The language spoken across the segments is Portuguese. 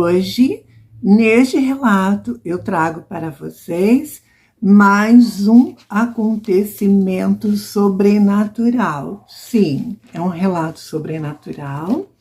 hoje, neste relato, eu trago para vocês mais um acontecimento sobrenatural. Sim, é um relato sobrenatural.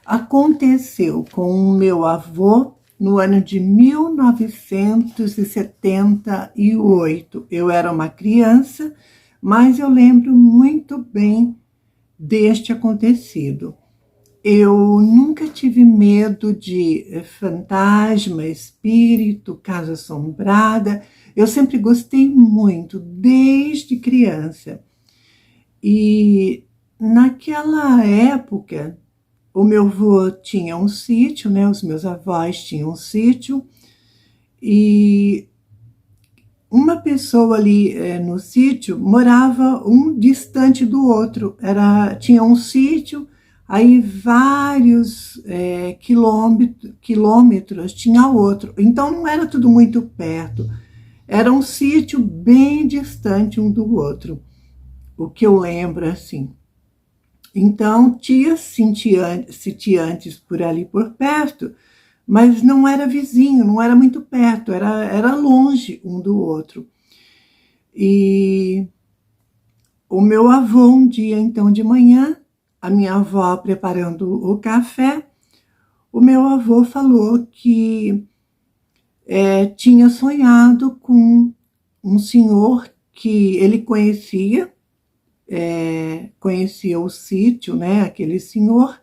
Aconteceu com o meu avô no ano de 1978. Eu era uma criança, mas eu lembro muito bem deste acontecido. Eu nunca tive medo de fantasma, espírito, casa assombrada. Eu sempre gostei muito, desde criança. E naquela época, o meu avô tinha um sítio, né? Os meus avós tinham um sítio. E uma pessoa ali no sítio morava um distante do outro. Tinha um sítio, aí vários quilômetros tinha outro. Então não era tudo muito perto. Era um sítio bem distante um do outro. O que eu lembro assim. Então tinha sitiantes por ali por perto, mas não era vizinho, não era muito perto, era longe um do outro. E o meu avô, um dia, então, de manhã, a minha avó preparando o café, o meu avô falou que tinha sonhado com um senhor que ele conhecia o sítio, né? Aquele senhor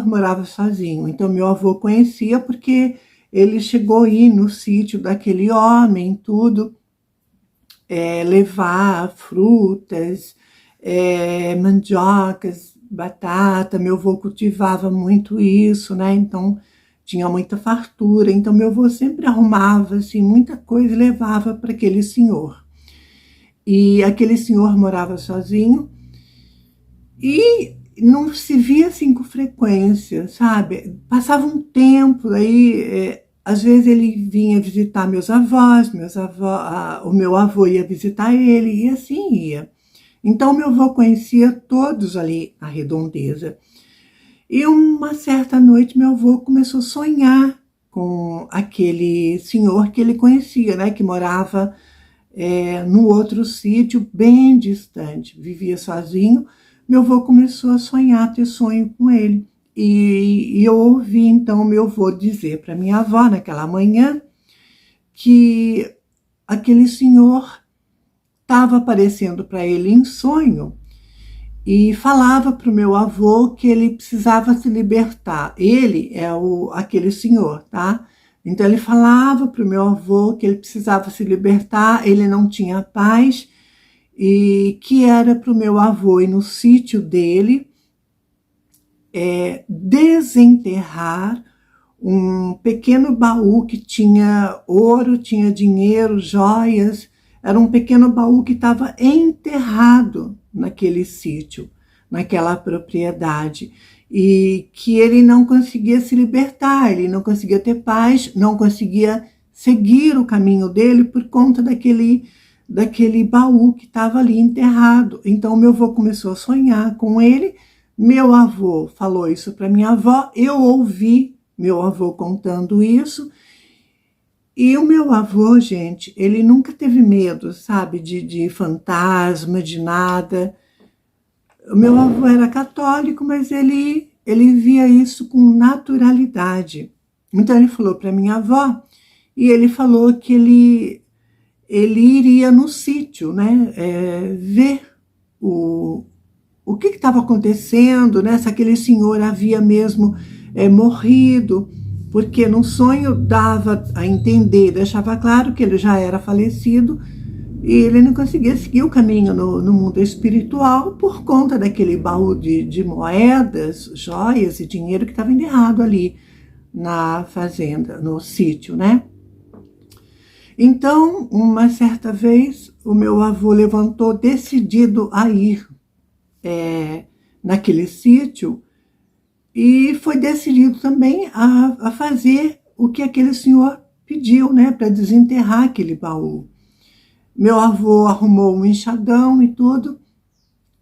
morava sozinho, então meu avô conhecia porque ele chegou a ir no sítio daquele homem, tudo, levar frutas, mandiocas, batata. Meu avô cultivava muito isso, né? Então tinha muita fartura, então meu avô sempre arrumava assim, muita coisa e levava para aquele senhor. E aquele senhor morava sozinho e não se via assim com frequência, sabe? Passava um tempo, aí às vezes ele vinha visitar meus avós, o meu avô ia visitar ele e assim ia. Então meu avô conhecia todos ali na redondeza. E uma certa noite meu avô começou a sonhar com aquele senhor que ele conhecia, né? Que morava no outro sítio, bem distante, vivia sozinho. Meu avô começou a sonhar, ter sonho com ele. E eu ouvi, então, meu avô dizer para minha avó, naquela manhã, que aquele senhor estava aparecendo para ele em sonho e falava para o meu avô que ele precisava se libertar. Ele é aquele senhor, tá? Então ele falava para o meu avô que ele precisava se libertar, ele não tinha paz, e que era para o meu avô ir no sítio dele desenterrar um pequeno baú que tinha ouro, tinha dinheiro, joias. Era um pequeno baú que estava enterrado naquele sítio, naquela propriedade, e que ele não conseguia se libertar, ele não conseguia ter paz, não conseguia seguir o caminho dele por conta daquele baú que estava ali enterrado. Então meu avô começou a sonhar com ele. Meu avô falou isso para minha avó, eu ouvi meu avô contando isso. E o meu avô, gente, ele nunca teve medo, sabe, de fantasma, de nada. O meu avô era católico, mas ele via isso com naturalidade. Então ele falou para minha avó, e ele falou que ele iria no sítio, né, ver o que estava acontecendo, né, se aquele senhor havia mesmo morrido, porque no sonho dava a entender, deixava claro que ele já era falecido e ele não conseguia seguir o caminho no mundo espiritual por conta daquele baú de moedas, joias e dinheiro que estava enterrado ali na fazenda, no sítio, né? Então, uma certa vez, o meu avô levantou decidido a ir naquele sítio e foi decidido também a fazer o que aquele senhor pediu, né, para desenterrar aquele baú. Meu avô arrumou um enxadão e tudo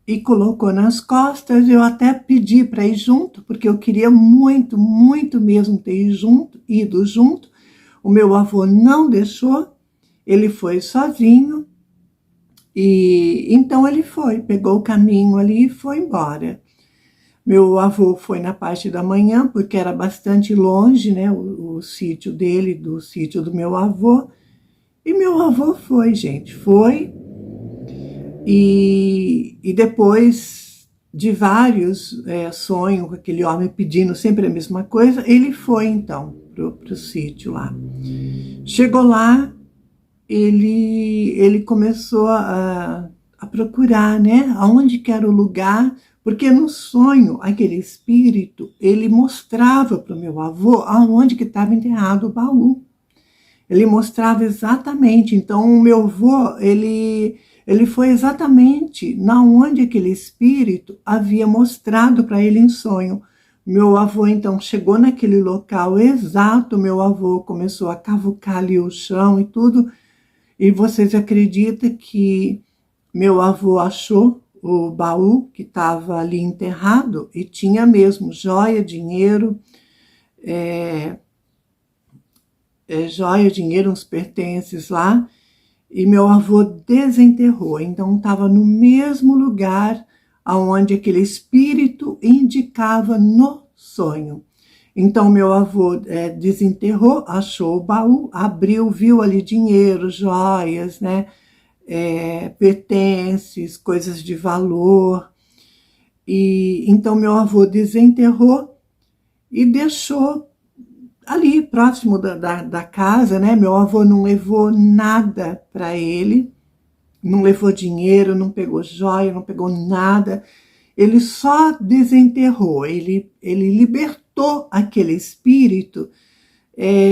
e colocou nas costas. Eu até pedi para ir junto, porque eu queria muito, muito mesmo ter ido junto. O meu avô não deixou, ele foi sozinho. E então ele foi, pegou o caminho ali e foi embora. Meu avô foi na parte da manhã, porque era bastante longe, né, o sítio dele, do sítio do meu avô. E meu avô foi, gente, foi. E depois de vários sonhos com aquele homem pedindo sempre a mesma coisa, ele foi então pro sítio lá. Chegou lá, ele começou a procurar, né, aonde que era o lugar, porque no sonho, aquele espírito, ele mostrava para o meu avô aonde que estava enterrado o baú. Ele mostrava exatamente. Então, o meu avô, ele foi exatamente na onde aquele espírito havia mostrado para ele em sonho. Meu avô, então, chegou naquele local exato, meu avô começou a cavucar ali o chão e tudo, e vocês acreditam que meu avô achou o baú que estava ali enterrado e tinha mesmo joia, dinheiro, joia, dinheiro, uns pertences lá, e meu avô desenterrou. Então estava no mesmo lugar aonde aquele espírito indicava no sonho. Então meu avô desenterrou, achou o baú, abriu, viu ali dinheiro, joias, né? Pertences, coisas de valor. E então meu avô desenterrou e deixou ali próximo da casa, né? Meu avô não levou nada para ele, não levou dinheiro, não pegou joia, não pegou nada. Ele só desenterrou, ele libertou aquele espírito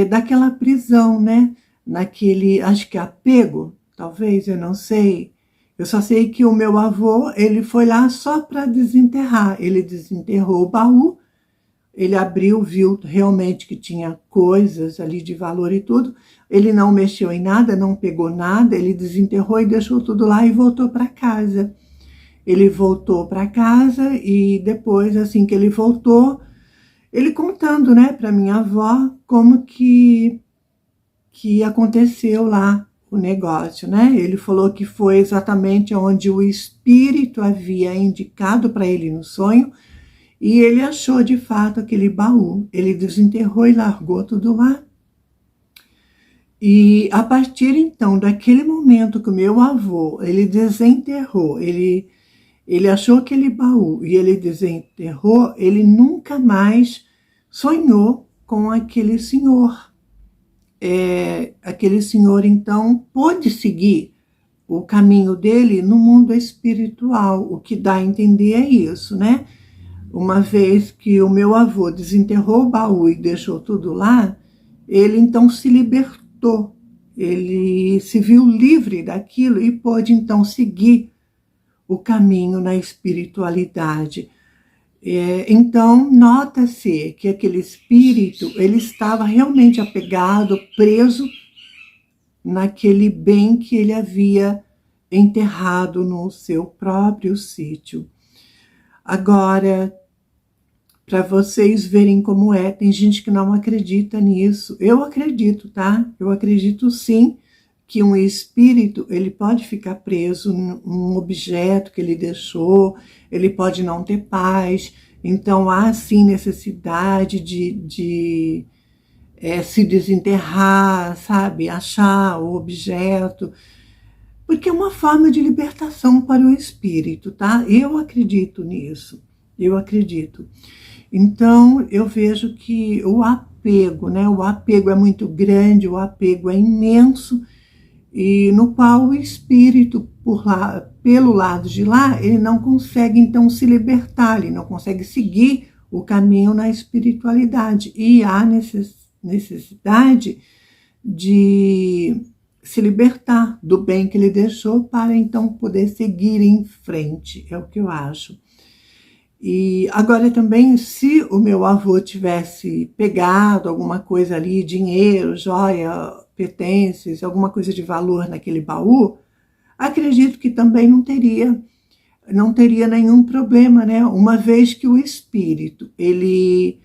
daquela prisão, né? Naquele, acho que apego, talvez, eu não sei. Eu só sei que o meu avô, ele foi lá só para desenterrar. Ele desenterrou o baú, ele abriu, viu realmente que tinha coisas ali de valor e tudo. Ele não mexeu em nada, não pegou nada, ele desenterrou e deixou tudo lá e voltou para casa. Ele voltou para casa e depois, assim que ele voltou, ele contando, né, para minha avó como que aconteceu lá o negócio, né? Ele falou que foi exatamente onde o espírito havia indicado para ele no sonho e ele achou de fato aquele baú. Ele desenterrou e largou tudo lá. E a partir então daquele momento que o meu avô, ele desenterrou, ele achou aquele baú e ele desenterrou, ele nunca mais sonhou com aquele senhor. Aquele senhor, então, pôde seguir o caminho dele no mundo espiritual. O que dá a entender é isso, né? Uma vez que o meu avô desenterrou o baú e deixou tudo lá, ele então se libertou. Ele se viu livre daquilo e pôde então seguir o caminho na espiritualidade. Então, nota-se que aquele espírito, ele estava realmente apegado, preso naquele bem que ele havia enterrado no seu próprio sítio. Agora, para vocês verem como é, tem gente que não acredita nisso. Eu acredito, tá? Eu acredito sim que um espírito, ele pode ficar preso num objeto que ele deixou, ele pode não ter paz. Então há sim necessidade de se desenterrar, sabe? Achar o objeto, porque é uma forma de libertação para o espírito, tá? Eu acredito nisso, eu acredito. Então eu vejo que o apego, né? O apego é muito grande, o apego é imenso, e no qual o espírito, pelo lado de lá, ele não consegue então se libertar, ele não consegue seguir o caminho na espiritualidade. E há necessidade de se libertar do bem que ele deixou para então poder seguir em frente, é o que eu acho. E agora também, se o meu avô tivesse pegado alguma coisa ali, dinheiro, joia, pertences, alguma coisa de valor naquele baú, acredito que também não teria não teria nenhum problema, né? Uma vez que o espírito, ele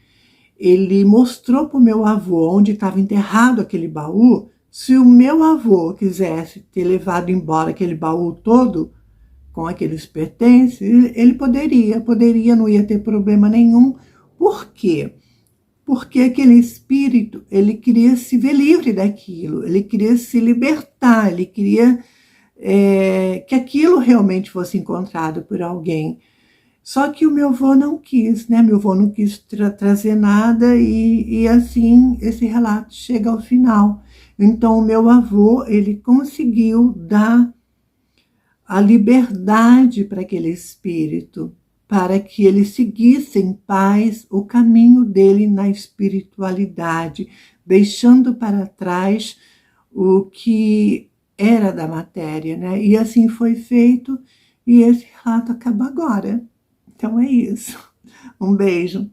mostrou para o meu avô onde estava enterrado aquele baú. Se o meu avô quisesse ter levado embora aquele baú todo, com aqueles pertences, ele poderia, não ia ter problema nenhum. Por quê? Porque aquele espírito, ele queria se ver livre daquilo, ele queria se libertar, ele queria que aquilo realmente fosse encontrado por alguém. Só que o meu avô não quis, né? Meu avô não quis trazer nada e assim esse relato chega ao final. Então o meu avô, ele conseguiu dar a liberdade para aquele espírito, para que ele seguisse em paz o caminho dele na espiritualidade, deixando para trás o que era da matéria, né? E assim foi feito, e esse relato acaba agora. Então é isso. Um beijo.